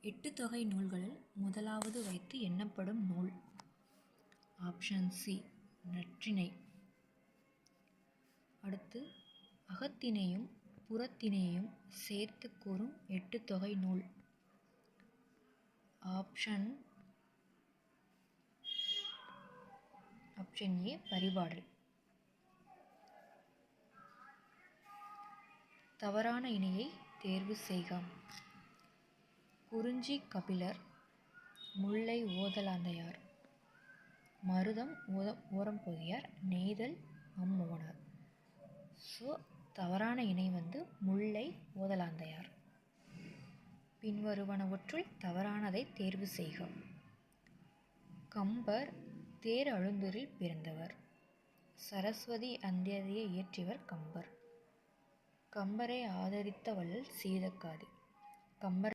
எட்டு தொகை நூல்களில் முதலாவது வைத்து எண்ணப்படும் நூல். Option C Natrinai. அடுத்து அகத்திணையும் புறத்திணையும் சேர்த்து கூறும் எட்டு தொகை நூல். Option A Paripadal. தவறான இணையை தேர்வு செய்க. குறிஞ்சி கபிலர், முல்லை ஓதலாந்தையார், மருதம் ஓரம்பொதியார், நெய்தல் அம்மோனார். ஸோ தவறான இணை முல்லை ஓதலாந்தையார். பின்வருவனவற்றுள் தவறானதை தேர்வு செய்க. கம்பர் தேர் அழுந்தூரில் பிறந்தவர். சரஸ்வதி அந்தாதியை இயற்றியவர் கம்பர். கம்பரை ஆதரித்த வள்ளல் சீதக்காதி. கம்பர்